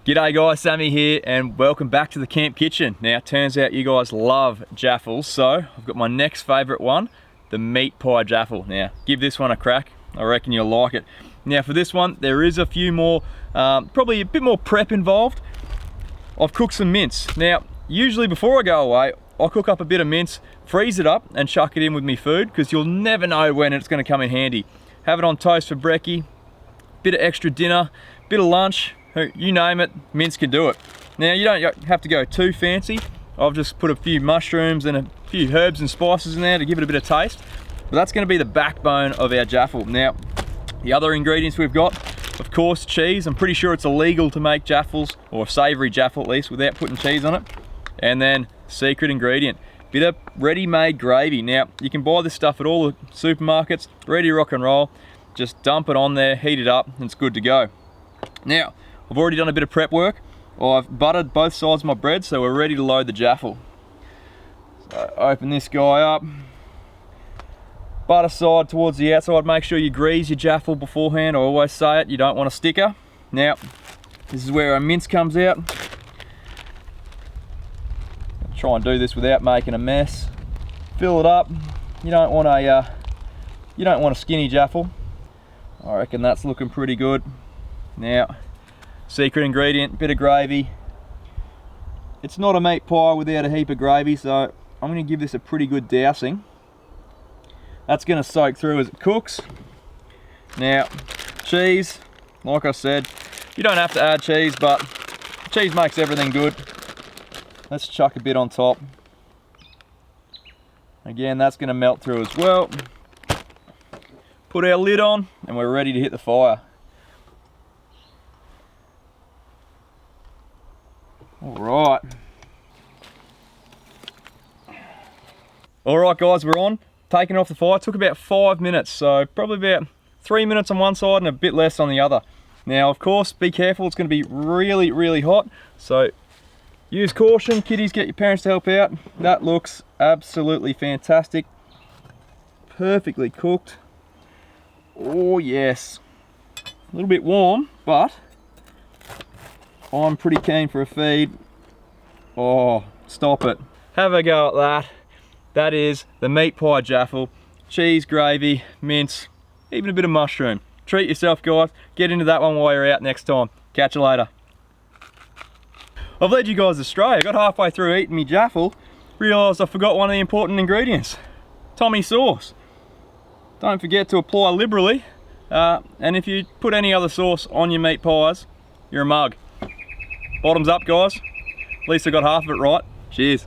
G'day guys, Sammy here and welcome back to the camp kitchen. Now it turns out you guys love jaffles, so I've got my next favourite one, the meat pie jaffle. Now give this one a crack, I reckon you'll like it. Now for this one there is a few more, probably a bit more prep involved. I've cooked some mince. Now usually before I go away I'll cook up a bit of mince, freeze it up and chuck it in with me food because you'll never know when it's going to come in handy. Have it on toast for brekkie, bit of extra dinner, bit of lunch, you name it, mince can do it. Now you don't have to go too fancy. I've just put a few mushrooms and a few herbs and spices in there to give it a bit of taste. But that's going to be the backbone of our jaffle. Now the other ingredients we've got, of course, cheese. I'm pretty sure it's illegal to make jaffles, or a savoury jaffle at least, without putting cheese on it. And then secret ingredient, bit of ready-made gravy. Now you can buy this stuff at all the supermarkets, ready to rock and roll. Just dump it on there, heat it up, and it's good to go. Now I've already done a bit of prep work. I've buttered both sides of my bread, so we're ready to load the jaffle. So open this guy up, butter side towards the outside. Make sure you grease your jaffle beforehand. I always say it, you don't want a sticker. Now this is where our mince comes out. Try and do this without making a mess. Fill it up. You don't want a skinny jaffle. I reckon that's looking pretty good. Now, secret ingredient, bit of gravy. It's not a meat pie without a heap of gravy, so I'm going to give this a pretty good dousing. That's going to soak through as it cooks. Now, cheese, like I said, you don't have to add cheese, but cheese makes everything good. Let's chuck a bit on top. Again, that's going to melt through as well. Put our lid on and we're ready to hit the fire. Alright guys, we're on. Taking it off the fire. It took about 5 minutes, so probably about 3 minutes on one side and a bit less on the other. Now of course, be careful, it's going to be really hot, so use caution. Kiddies, get your parents to help out. That looks absolutely fantastic. Perfectly cooked. Oh yes. A little bit warm, but I'm pretty keen for a feed. Oh, stop it. Have a go at that. That is the meat pie jaffle. Cheese, gravy, mince, even a bit of mushroom. Treat yourself guys. Get into that one while you're out next time. Catch you later. I've led you guys astray. I got halfway through eating me jaffle, realised I forgot one of the important ingredients. Tommy sauce. Don't forget to apply liberally, and if you put any other sauce on your meat pies, you're a mug. Bottoms up guys. At least I got half of it right. Cheers.